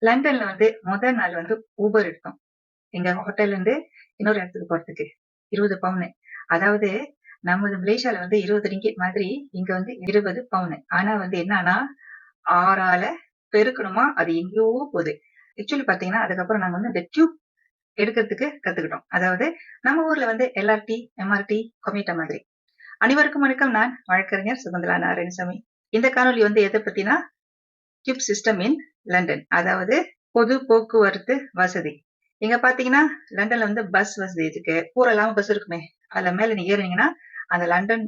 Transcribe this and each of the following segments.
லண்டன்ல வந்து முதல் நாள் வந்து ஊபர் எடுத்தோம். எங்க ஹோட்டல்ல இருந்து இன்னொரு இடத்துக்கு போறதுக்கு 20 பவுன். அதாவது நமது மலேசியால வந்து 20 ரிங்கிட் மாதிரி இங்க வந்து 20 பவுன். ஆனா வந்து என்னன்னா 6ஆல பெருக்கணுமா, அது எங்கேயோ போகுது. ஆக்சுவலி பாத்தீங்கன்னா அதுக்கப்புறம் நாங்க வந்து இந்த டியூப் எடுக்கிறதுக்கு கத்துக்கிட்டோம். அதாவது நம்ம ஊர்ல வந்து எல்ஆர்டி, எம்ஆர்டி, கொமேட்டா மாதிரி. அனைவருக்கும் வணக்கம். நான் வழக்கறிஞர் சுகந்தலா நாராயணசாமி. இந்த காணொலி வந்து எதை பத்தினா டியூப் சிஸ்டம் இன் லண்டன், அதாவது பொது போக்குவரத்து வசதி. இங்க பாத்தீங்கன்னா லண்டன்ல வந்து பஸ் வசதி இருக்கு. பூரா இல்லாம பஸ் இருக்குமே, அதுல மேல நீங்க ஏறினீங்கன்னா அந்த லண்டன்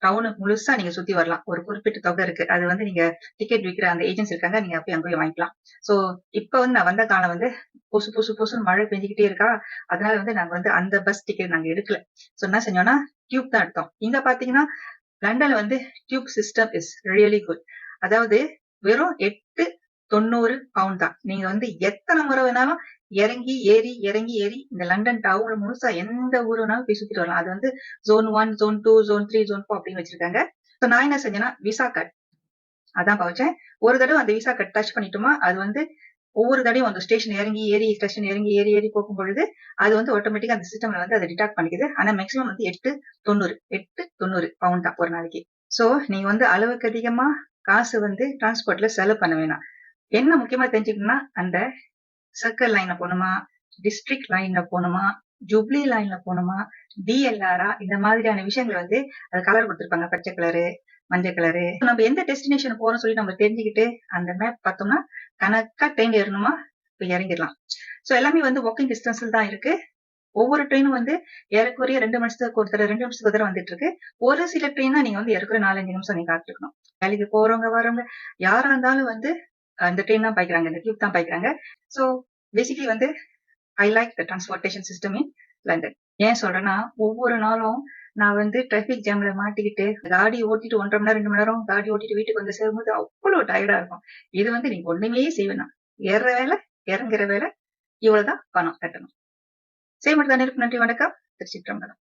டவுனு முழுசா நீங்க சுத்தி வரலாம். ஒரு குறிப்பிட்ட தொகை இருக்கு. அது வந்து நீங்க டிக்கெட் விற்கிற அந்த ஏஜென்ட்ஸ் இருக்காங்க, நீங்க போய் அங்க போய் வாங்கிக்கலாம். சோ இப்ப வந்து நான் வந்த காலம் வந்து புசு புசு புசுன்னு மழை பெஞ்சுக்கிட்டே இருக்கா. அதனால வந்து நாங்க வந்து அந்த பஸ் டிக்கெட் நாங்க எடுக்கல. சோ என்ன செஞ்சோம்னா டியூப் தான் எடுத்தோம். இங்க பாத்தீங்கன்னா லண்டன்ல வந்து tube system is really good. அதாவது வெறும் 8.90 பவுண்ட் தான். நீங்க வந்து எத்தனை முறை வேணாலும் இறங்கி ஏறி இறங்கி ஏறி இந்த லண்டன் டவுன் முழுசா எந்த ஊர் வேணாலும் போய் சுத்திட்டு வரலாம். அது வந்து ஜோன் 1, ஜோன் 2, ஜோன் 3, ஜோன் 4 அப்படின்னு வச்சிருக்காங்க. சோ நான் என்ன செஞ்சேன்னா விசா கார்டு அதான் பவச்சேன். ஒரு தடவை அந்த விசா கார்டு டச் பண்ணிட்டோமா, அது வந்து ஒவ்வொரு தடையும் அந்த ஸ்டேஷன் இறங்கி ஏறி ஸ்டேஷன் இறங்கி ஏறி ஏறி போகும் பொழுது அது வந்து ஆட்டோமேட்டிக்கா அந்த சிஸ்டம்ல வந்து அதை டிடாக்ட் பண்ணிக்குது. ஆனா மேக்ஸிமம் வந்து 8.90 பவுண்ட் தான் ஒரு நாளைக்கு. சோ நீங்க வந்து அளவுக்கு அதிகமா காசு வந்து டிரான்ஸ்போர்ட்ல செலவு பண்ண வேணாம். என்ன முக்கியமா தெரிஞ்சுக்கணும்னா அந்த சர்க்கிள் லைன்ல போகணுமா, டிஸ்ட்ரிக்ட் லைன்ல போகணுமா, ஜூப்ளி லைன்ல போகணுமா, டிஎல்ஆரா, இந்த மாதிரியான விஷயங்கள் வந்து அது கலர் கொடுத்திருப்பாங்க. பச்சை கலரு, மஞ்சள் கலரு. நம்ம எந்த டெஸ்டினேஷன் போறோம்னு சொல்லி நம்ம தெரிஞ்சுக்கிட்டு அந்த மேப் பார்த்தோம்னா கணக்கா ட்ரெயின் ஏறணுமா இப்ப இறங்கிடலாம். சோ எல்லாமே வந்து வாக்கிங் டிஸ்டன்ஸ்ல தான் இருக்கு. ஒவ்வொரு ட்ரெயினும் வந்து ஏறக்குறைய 2 நிமிஷத்துக்கு ஒரு தடவை 2 நிமிஷத்துக்கு ஒரு தடவை வந்துட்டு இருக்கு. ஒரு சில ட்ரெயின் தான் நீங்க வந்து ஏறக்குறைய 4-5 நிமிஷம் நீங்க காத்திருக்கணும். வேலைக்கு போறவங்க வரவங்க யாரா இருந்தாலும் வந்து அந்த ட்ரெயின் தான் பாய்க்கிறாங்க, இந்த டியூப் தான் பாய்க்கிறாங்க. சோ பேசிக்கலி வந்து I like the transportation system in London. ஏன் சொல்றேன்னா ஒவ்வொரு நாளும் நான் வந்து டிராபிக் ஜாம்ல மாட்டிக்கிட்டு காடி ஓட்டிட்டு 1.5 மணி நேரம் 2 மணி நேரம் காடி ஓட்டிட்டு வீட்டுக்கு வந்து சேரும்போது அவ்வளவு டயர்டா இருக்கும். இது வந்து நீங்க ஒண்ணுமே செய்வேனா, ஏற வேலை இறங்குற வேலை, இவ்வளவுதான் பணம் கட்டணும். செய்ய மட்டும் தான். நன்றி, வணக்கம். திருச்சிற்றம்பலம்.